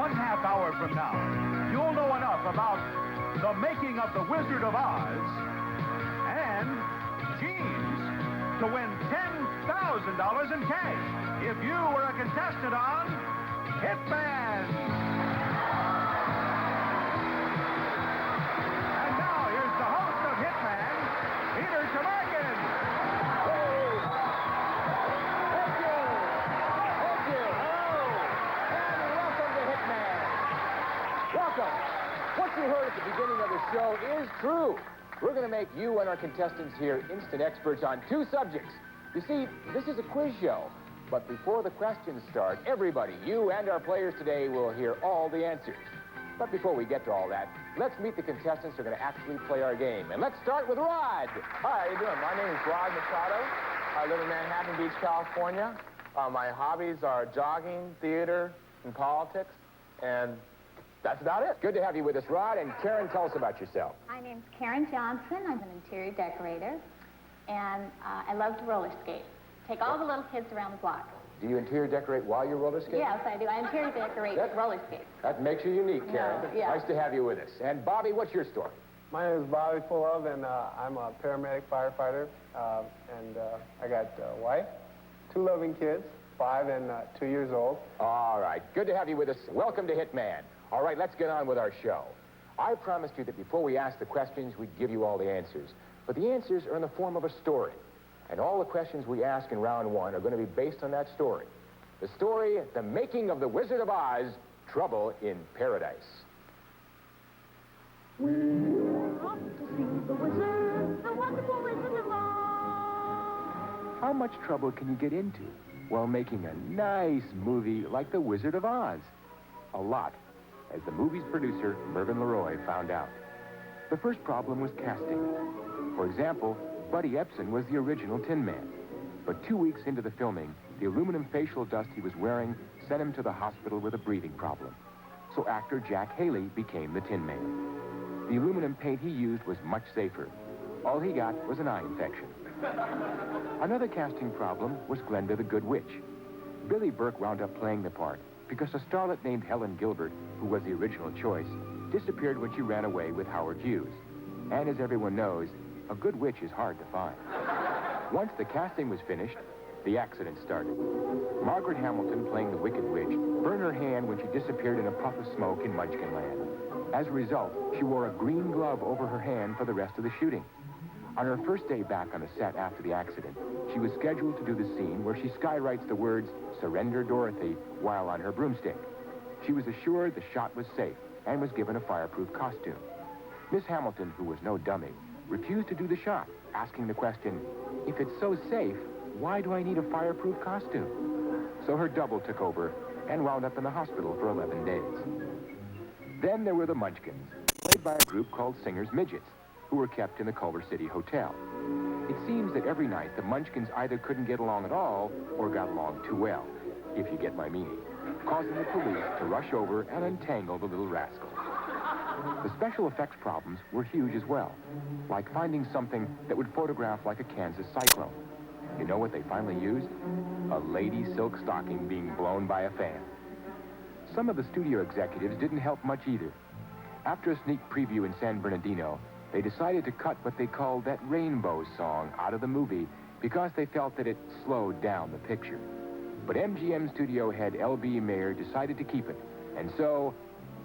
1/2 hour from now, you'll know enough about the making of The Wizard of Oz and jeans to win $10,000 in cash if you were a contestant on Hitman. And now, here's the host of Hitman, Peter Tomarken. Thank you. Hello. And welcome to Hitman. Welcome. What you heard at the beginning of the show is true. We're going to make you and our contestants here instant experts on 2 subjects. You see, this is a quiz show. But before the questions start, everybody, you and our players today, will hear all the answers. But before we get to all that, let's meet the contestants who are going to actually play our game. And let's start with Rod. Hi, how you doing? My name is Rod Machado. I live in Manhattan Beach, California. My hobbies are jogging, theater, and politics, and that's about it. Good to have you with us, Rod. And Karen, tell us about yourself. My name's Karen Johnson. I'm an interior decorator, and I love to roller skate. Take all the little kids around the block. Do you interior decorate while you roller skate? Yes, I do. I interior decorate roller skates. That makes you unique, Karen. No, yeah. Nice to have you with us. And Bobby, what's your story? My name is Bobby Fullove, and I'm a paramedic firefighter. I got a wife, 2 loving kids, 5 and 2 years old. All right. Good to have you with us. Welcome to Hitman. All right, let's get on with our show. I promised you that before we asked the questions, we'd give you all the answers. But the answers are in the form of a story. And all the questions we ask in round 1 are going to be based on that story. The story, The Making of the Wizard of Oz, Trouble in Paradise. We're off to see the wizard, the wonderful Wizard of Oz. How much trouble can you get into while making a nice movie like The Wizard of Oz? A lot, as the movie's producer, Mervyn LeRoy, found out. The first problem was casting. For example, Buddy Epson was the original Tin Man. But 2 weeks into the filming, the aluminum facial dust he was wearing sent him to the hospital with a breathing problem. So actor Jack Haley became the Tin Man. The aluminum paint he used was much safer. All he got was an eye infection. Another casting problem was Glenda the Good Witch. Billy Burke wound up playing the part because a starlet named Helen Gilbert, who was the original choice, disappeared when she ran away with Howard Hughes. And as everyone knows, a good witch is hard to find. Once the casting was finished, the accident started. Margaret Hamilton, playing the Wicked Witch, burned her hand when she disappeared in a puff of smoke in Munchkinland. As a result, she wore a green glove over her hand for the rest of the shooting. On her first day back on the set after the accident, she was scheduled to do the scene where she skywrites the words, "Surrender, Dorothy," while on her broomstick. She was assured the shot was safe and was given a fireproof costume. Miss Hamilton, who was no dummy, refused to do the shot, asking the question, "If it's so safe, why do I need a fireproof costume?" So her double took over and wound up in the hospital for 11 days. Then there were the Munchkins, played by a group called Singers Midgets, who were kept in the Culver City Hotel. It seems that every night the Munchkins either couldn't get along at all or got along too well, if you get my meaning, causing the police to rush over and untangle the little rascals. The special effects problems were huge as well, like finding something that would photograph like a Kansas cyclone. You know what they finally used? A lady silk stocking being blown by a fan. Some of the studio executives didn't help much either. After a sneak preview in San Bernardino, they decided to cut what they called that Rainbow song out of the movie because they felt that it slowed down the picture. But MGM studio head L.B. Mayer decided to keep it, and so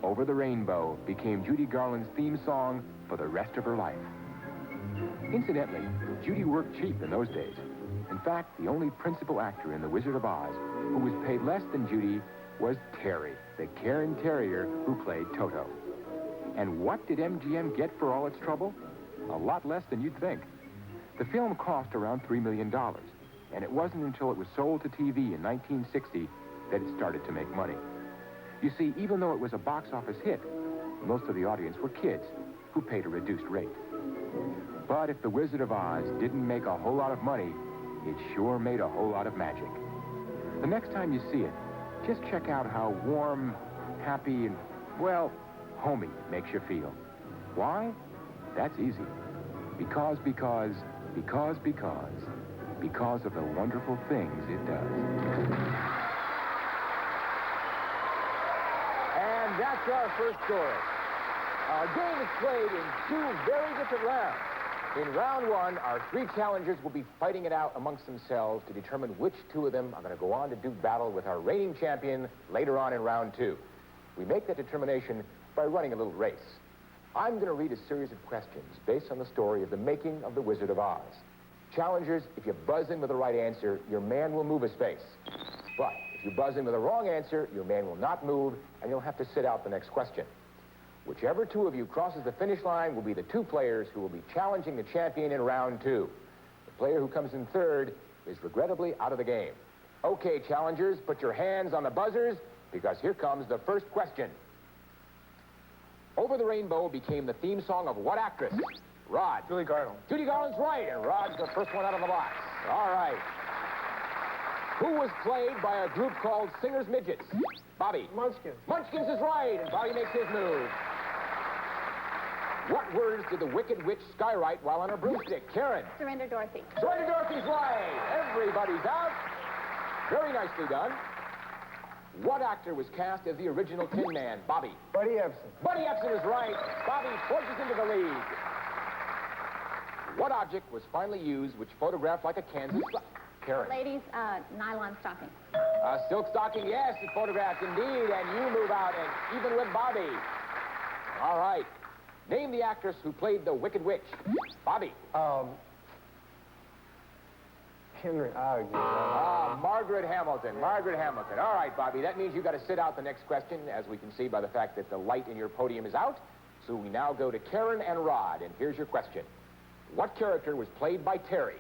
Over the Rainbow became Judy Garland's theme song for the rest of her life. Incidentally, Judy worked cheap in those days. In fact, the only principal actor in The Wizard of Oz who was paid less than Judy was Terry, the Cairn Terrier who played Toto. And what did MGM get for all its trouble? A lot less than you'd think. The film cost around $3 million, and it wasn't until it was sold to TV in 1960 that it started to make money. You see, even though it was a box office hit, most of the audience were kids who paid a reduced rate. But if The Wizard of Oz didn't make a whole lot of money, it sure made a whole lot of magic. The next time you see it, just check out how warm, happy, and, well, homey it makes you feel. Why? That's easy. Because of the wonderful things it does. back to our first story. Our game is played in two very different rounds. In round one, our three challengers will be fighting it out amongst themselves to determine which two of them are going to go on to do battle with our reigning champion later on in round two. We make that determination by running a little race. I'm going to read a series of questions based on the story of the making of the Wizard of Oz. Challengers, if you buzz in with the right answer, your man will move his face. But if you buzz in with the wrong answer, your man will not move, and you'll have to sit out the next question. Whichever two of you crosses the finish line will be the two players who will be challenging the champion in round two. The player who comes in third is regrettably out of the game. Okay, challengers, put your hands on the buzzers, because here comes the first question. Over the Rainbow became the theme song of what actress? Rod. Judy Garland. Judy Garland's right, and Rod's the first one out of the box. All right. Who was played by a group called Singers Midgets? Bobby. Munchkins. Munchkins is right, and Bobby makes his move. What words did the Wicked Witch skywrite while on her broomstick? Karen. Surrender Dorothy. Surrender Dorothy's right. Everybody's out. Very nicely done. What actor was cast as the original Tin Man? Bobby. Buddy Ebsen. Buddy Ebsen is right. Bobby forges into the lead. What object was finally used which photographed like a Kansas... Karen. Ladies, nylon stocking. Silk stocking, yes, it photographed indeed, and you move out, and even with Bobby. All right. Name the actress who played the Wicked Witch. Bobby. Henry. Margaret Hamilton. Margaret Hamilton. All right, Bobby, that means you got to sit out the next question, as we can see by the fact that the light in your podium is out. So we now go to Karen and Rod, and here's your question. What character was played by Terry?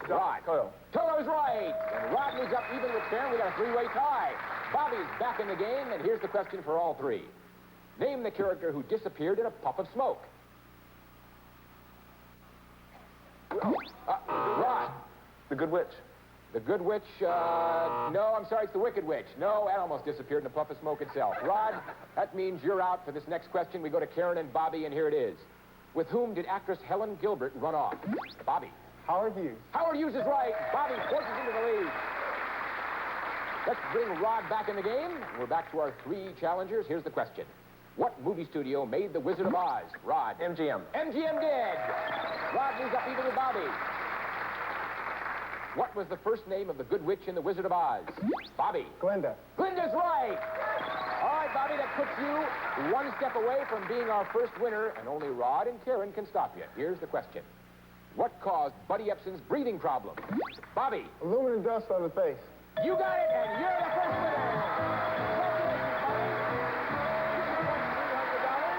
Rod. Toto. Toto's right. And Rod moves up even with Karen. We got a three-way tie. Bobby's back in the game, and here's the question for all three. Name the character who disappeared in a puff of smoke. Rod. The Good Witch. The Good Witch, no, I'm sorry, it's the Wicked Witch. No, that almost disappeared in a puff of smoke itself. Rod, that means you're out for this next question. We go to Karen and Bobby, and here it is. With whom did actress Helen Gilbert run off? Bobby. Howard Hughes. Howard Hughes is right. Bobby forces into the lead. Let's bring Rod back in the game. We're back to our three challengers. Here's the question. What movie studio made The Wizard of Oz? Rod. MGM. MGM did. Rod moves up even with Bobby. What was the first name of the Good Witch in The Wizard of Oz? Bobby. Glinda. Glinda's right. All right, Bobby, that puts you one step away from being our first winner, and only Rod and Karen can stop you. Here's the question. What caused Buddy Ebsen's breathing problem? Bobby. Aluminum dust on the face. You got it, and you're the first winner. Congratulations, Bobby.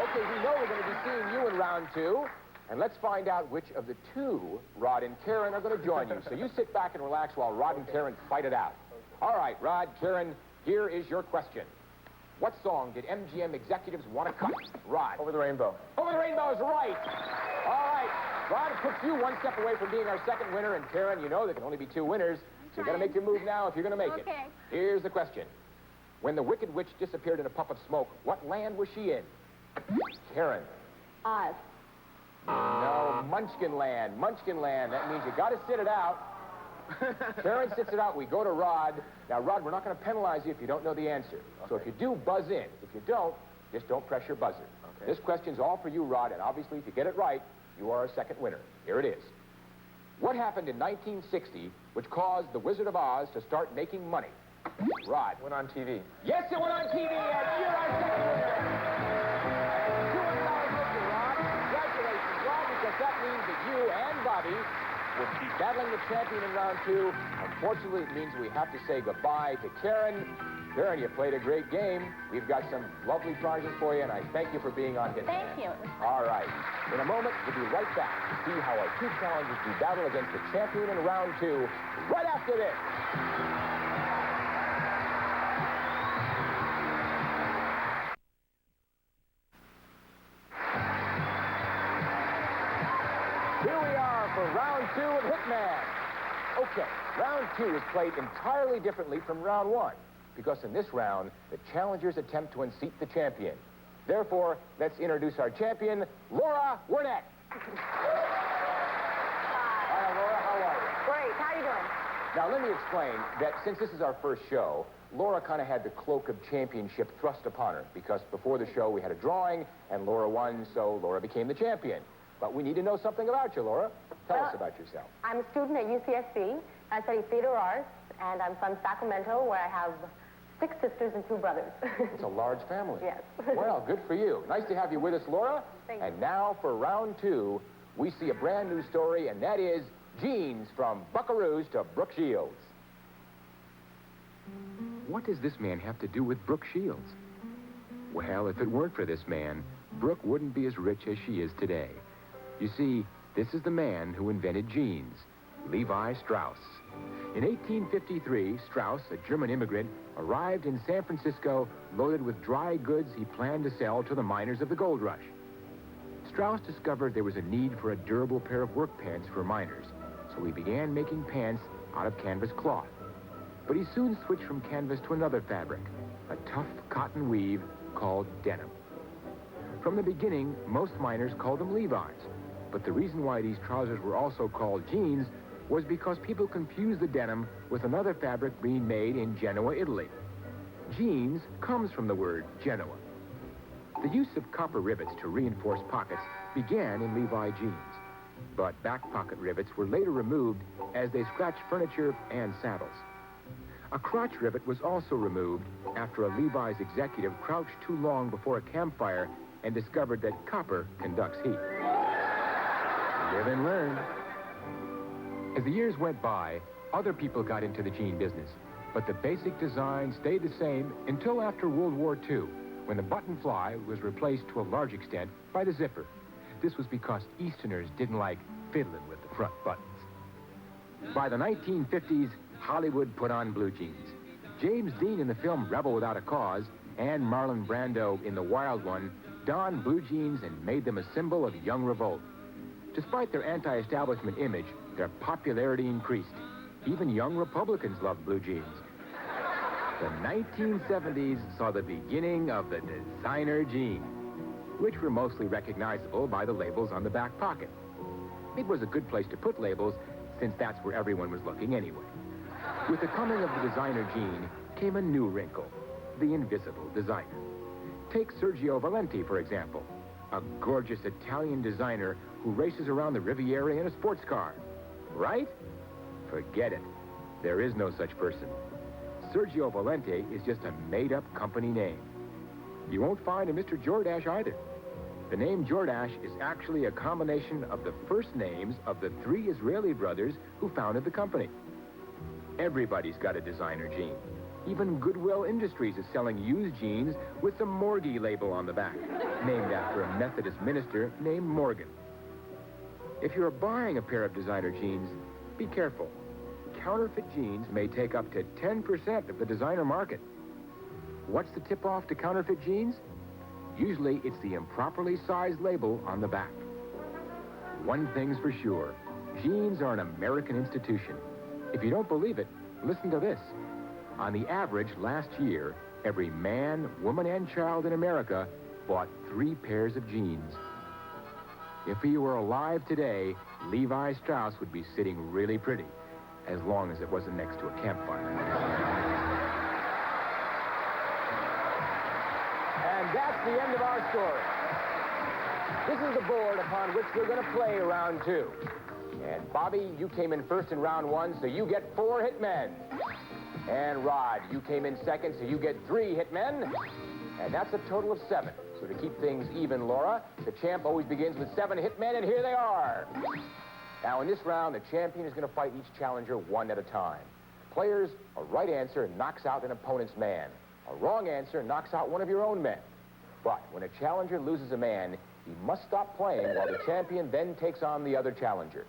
Okay, we know we're going to be seeing you in round two. And let's find out which of the two, Rod and Karen, are going to join you. So you sit back and relax while Rod and Karen fight it out. All right, Rod, Karen, here is your question. What song did MGM executives want to cut? Rod. Over the Rainbow. Over the Rainbow is right. All right. Rod, it puts you one step away from being our second winner. And Karen, you know there can only be two winners. So you got to make your move now if you're going to make it. Okay. Here's the question. When the Wicked Witch disappeared in a puff of smoke, what land was she in? Karen. Oz. No, Munchkin Land. Munchkin Land. That means you got to sit it out. Karen sits it out. We go to Rod. Now, Rod, we're not going to penalize you if you don't know the answer. Okay. So if you do, buzz in. If you don't, just don't press your buzzer. Okay. This question's all for you, Rod, and obviously if you get it right, you are our second winner. Here it is. What happened in 1960 which caused The Wizard of Oz to start making money? Rod. Went on TV. Yes, it went on TV, and you're our second winner. That means that you and Bobby will be battling the champion in round two. Unfortunately, it means we have to say goodbye to Karen. Karen, you played a great game. We've got some lovely prizes for you, and I thank you for being on Hitman. Thank you. All right. In a moment, we'll be right back to see how our two challengers do battle against the champion in round two, right after this. Here we are for round two of Hitman. Okay, round two is played entirely differently from round one, because in this round, the challengers attempt to unseat the champion. Therefore, let's introduce our champion, Laura Wernette. Hi, Laura, how are you? Great. How you doing? Now, let me explain that since this is our first show, Laura kind of had the cloak of championship thrust upon her because before the show we had a drawing and Laura won, so Laura became the champion. But we need to know something about you, Laura. Tell us about yourself. I'm a student at UCSB. I study theater arts, and I'm from Sacramento, where I have 6 sisters and 2 brothers. It's a large family. Yes. Well, good for you. Nice to have you with us, Laura. Thank you. And now for round 2, we see a brand new story, and that is Jeans from Buckaroos to Brooke Shields. What does this man have to do with Brooke Shields? Well, if it weren't for this man, Brooke wouldn't be as rich as she is today. You see, this is the man who invented jeans, Levi Strauss. In 1853, Strauss, a German immigrant, arrived in San Francisco loaded with dry goods he planned to sell to the miners of the gold rush. Strauss discovered there was a need for a durable pair of work pants for miners, so he began making pants out of canvas cloth. But he soon switched from canvas to another fabric, a tough cotton weave called denim. From the beginning, most miners called them Levi's, but the reason why these trousers were also called jeans was because people confused the denim with another fabric being made in Genoa, Italy. Jeans comes from the word Genoa. The use of copper rivets to reinforce pockets began in Levi jeans, but back pocket rivets were later removed as they scratched furniture and saddles. A crotch rivet was also removed after a Levi's executive crouched too long before a campfire and discovered that copper conducts heat. Live and learn. As the years went by, other people got into the jean business, but the basic design stayed the same until after World War II, when the button fly was replaced to a large extent by the zipper. This was because Easterners didn't like fiddling with the front buttons. By the 1950s, Hollywood put on blue jeans. James Dean in the film Rebel Without a Cause and Marlon Brando in The Wild One donned blue jeans and made them a symbol of young revolt. Despite their anti-establishment image, their popularity increased. Even young Republicans loved blue jeans. The 1970s saw the beginning of the designer jean, which were mostly recognizable by the labels on the back pocket. It was a good place to put labels, since that's where everyone was looking anyway. With the coming of the designer jean came a new wrinkle, the invisible designer. Take Sergio Valenti, for example, a gorgeous Italian designer who races around the Riviera in a sports car. Right? Forget it. There is no such person. Sergio Valenti is just a made-up company name. You won't find a Mr. Jordache either. The name Jordache is actually a combination of the first names of the 3 Israeli brothers who founded the company. Everybody's got a designer jean. Even Goodwill Industries is selling used jeans with the Morgie label on the back, named after a Methodist minister named Morgan. If you're buying a pair of designer jeans, be careful. Counterfeit jeans may take up to 10% of the designer market. What's the tip-off to counterfeit jeans? Usually, it's the improperly sized label on the back. One thing's for sure, jeans are an American institution. If you don't believe it, listen to this. On the average, last year, every man, woman, and child in America bought 3 pairs of jeans. If he were alive today, Levi Strauss would be sitting really pretty, as long as it wasn't next to a campfire. And that's the end of our story. This is the board upon which we're going to play round 2. And Bobby, you came in first in round 1, so you get 4 hit men. And Rod, you came in second, so you get 3 hit men. And that's a total of 7. So to keep things even, Laura, the champ always begins with 7 hit men, and here they are. Now, in this round, the champion is going to fight each challenger one at a time. Players, a right answer knocks out an opponent's man. A wrong answer knocks out one of your own men. But when a challenger loses a man, he must stop playing while the champion then takes on the other challenger.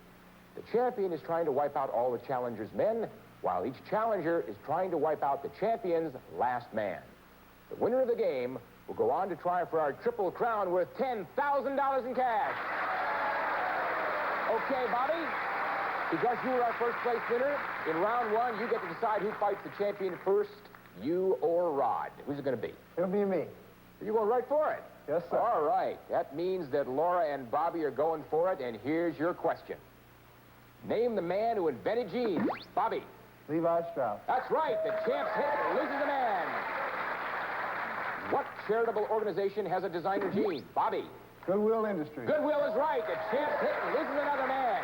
The champion is trying to wipe out all the challenger's men, while each challenger is trying to wipe out the champion's last man. The winner of the game will go on to try for our triple crown worth $10,000 in cash. Okay, Bobby, because you were our first place winner, in round 1, you get to decide who fights the champion first, you or Rod. Who's it going to be? It'll be me. You're going right for it? Yes, sir. All right. That means that Laura and Bobby are going for it, and here's your question. Name the man who invented jeans. Bobby. Levi Strauss. That's right. The champ's hit and loses a man. What charitable organization has a designer gene? Bobby. Goodwill Industries. Goodwill is right. The champ's hit and loses another man.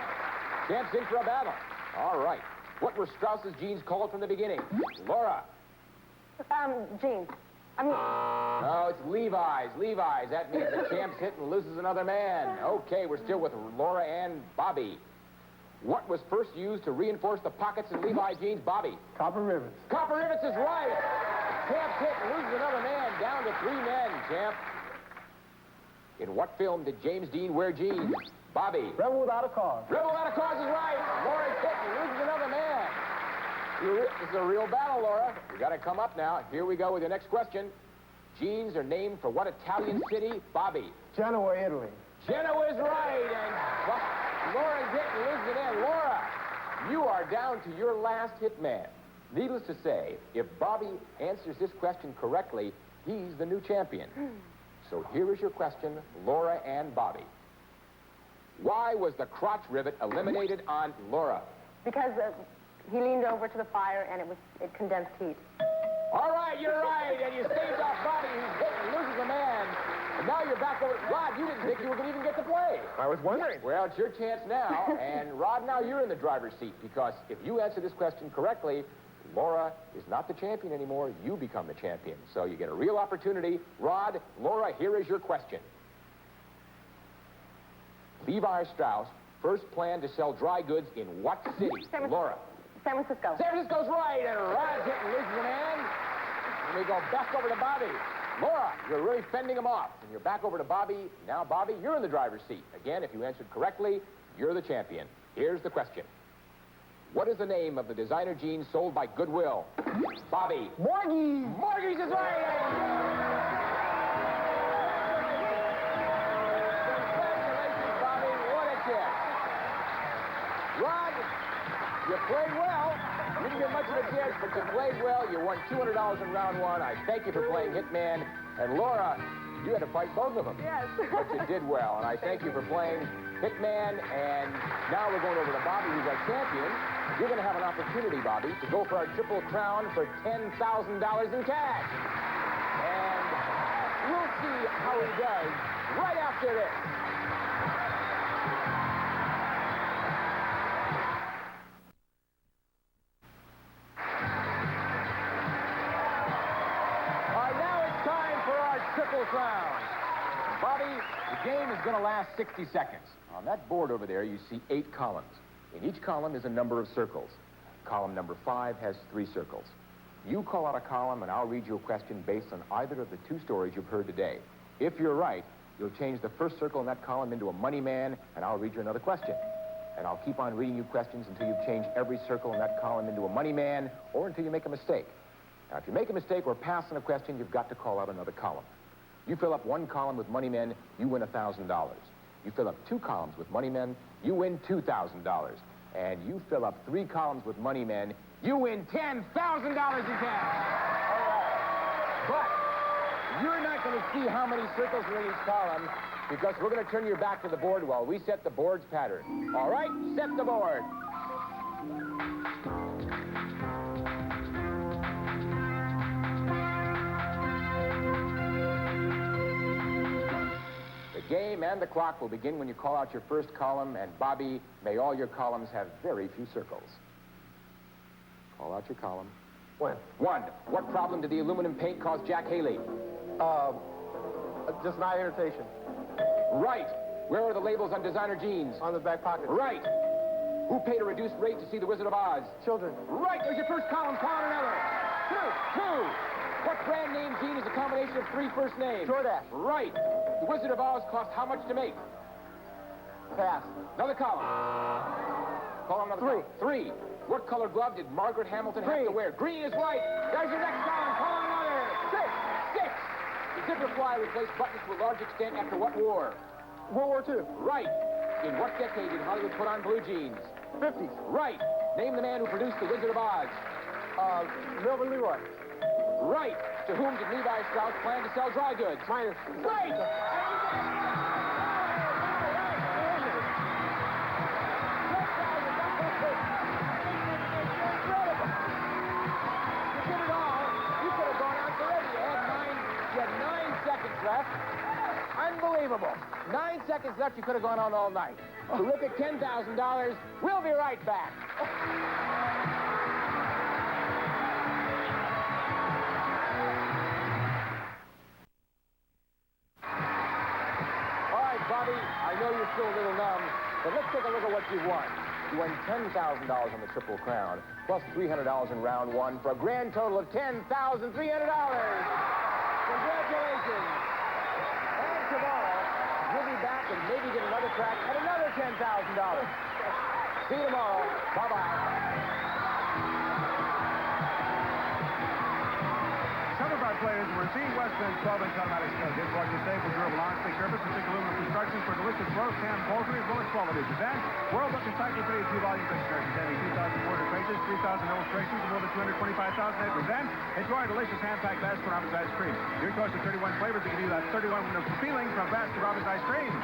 Champ's in for a battle. All right. What were Strauss's jeans called from the beginning? Laura. Jeans. I mean, No, it's Levi's. Levi's. That means the champ's hit and loses another man. Okay, we're still with Laura and Bobby. What was first used to reinforce the pockets in Levi jeans? Bobby. Copper rivets. Copper rivets is right. Champ's hit and loses another man. Down to 3 men, Champ. In what film did James Dean wear jeans? Bobby. Rebel Without a Cause. Rebel Without a Cause is right. Laura's hit and loses another man. This is a real battle, Laura. You got to come up now. Here we go with your next question. Jeans are named for what Italian city? Bobby. Genoa, Italy. Genoa is right, and Laura's hit and loses it in. Laura, you are down to your last hit man. Needless to say, if Bobby answers this question correctly, he's the new champion. So here is your question, Laura and Bobby. Why was the crotch rivet eliminated on Laura? because he leaned over to the fire and it condensed heat. All right, you're right, and you saved off Bobby, who's hit and loses a man. And now you're back over. Rod, you didn't think you were going to even get to play. I was wondering. Well, it's your chance now, and Rod, now you're in the driver's seat, because if you answer this question correctly, Laura is not the champion anymore. You become the champion. So you get a real opportunity. Rod, Laura, here is your question. Levi Strauss first planned to sell dry goods in what city? Laura. San Francisco. San Francisco's right, and Rod's hitting loses a man. And we go back over to Bobby. Laura, you're really fending him off. And you're back over to Bobby. Now, Bobby, you're in the driver's seat. Again, if you answered correctly, you're the champion. Here's the question. What is the name of the designer jeans sold by Goodwill? Bobby. Morgies! Morgies is right! Congratulations, Bobby. What a kick. Rod, you played well. You didn't get much of a chance, but you played well. You won $200 in round one. I thank you for playing Hitman. And Laura, you had to fight both of them. Yes. But you did well, and I thank you for playing Hitman. And now we're going over to Bobby, who's our champion. You're going to have an opportunity, Bobby, to go for our Triple Crown for $10,000 in cash. And we'll see how he does right after this. All right, now it's time for our Triple Crown. Bobby, the game is going to last 60 seconds. On that board over there, you see 8 columns. In each column is a number of circles. Column number 5 has 3 circles. You call out a column, and I'll read you a question based on either of the 2 stories you've heard today. If you're right, you'll change the first circle in that column into a money man, and I'll read you another question. And I'll keep on reading you questions until you've changed every circle in that column into a money man, or until you make a mistake. Now, if you make a mistake or pass on a question, you've got to call out another column. You fill up 1 column with money men, you win $1,000. You fill up 2 columns with money men, you win $2,000. And you fill up 3 columns with money men, you win $10,000 in cash. But you're not going to see how many circles are in each column, because we're going to turn your back to the board while we set the board's pattern. All right, set the board. The game and the clock will begin when you call out your first column, and Bobby, may all your columns have very few circles. Call out your column. 1. 1. What problem did the aluminum paint cause Jack Haley? Just not irritation. Right. Where are the labels on designer jeans? On the back pocket. Right. Who paid a reduced rate to see The Wizard of Oz? Children. Right. There's your first column. Call out another. 2. What brand name jean is a combination of 3 first names? Jordache. Right. The Wizard of Oz cost how much to make? Pass. Another column. Column number 3. What color glove did Margaret Hamilton have to wear? Green is right. There's your next column. Column another. 6. The zipper fly replaced buttons to a large extent after what war? World War II. Right. In what decade did Hollywood put on blue jeans? 50s. Right. Name the man who produced The Wizard of Oz. Melvin Leroy. Right. To whom did Levi Strauss plan to sell dry goods? Minus. Right. is nuts, you could have gone on all night. Terrific $10,000. We'll be right back. All right, Bobby, I know you're still a little numb, but let's take a look at what you won. You won $10,000 on the Triple Crown, plus $300 in round one, for a grand total of $10,300. Congratulations. And tomorrow, you'll be back and maybe get another crack at another $10,000. See you tomorrow. Bye-bye. 75 players who receive West Bend's 12-inch automatic scale gift card to save with durable non-stick surface and thick aluminum construction for delicious roast ham poultry as well as quality dishes. And World Book Encyclopedia 2-volume dictionary containing 2,400 pages, 3,000 illustrations, and more than 225,000 entries. And enjoy a delicious hand-packed Baskin-Robbins ice cream. Your choice of 31 flavors to give you that 31 wonderful feeling from Baskin-Robbins ice cream.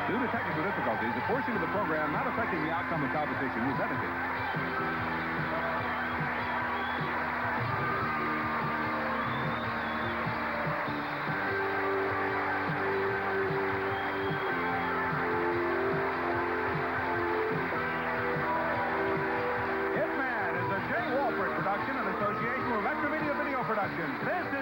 Due to technical difficulties, a portion of the program not affecting the outcome of competition was edited. Hitman is a Jay Walford production in association with Metro Video Production. This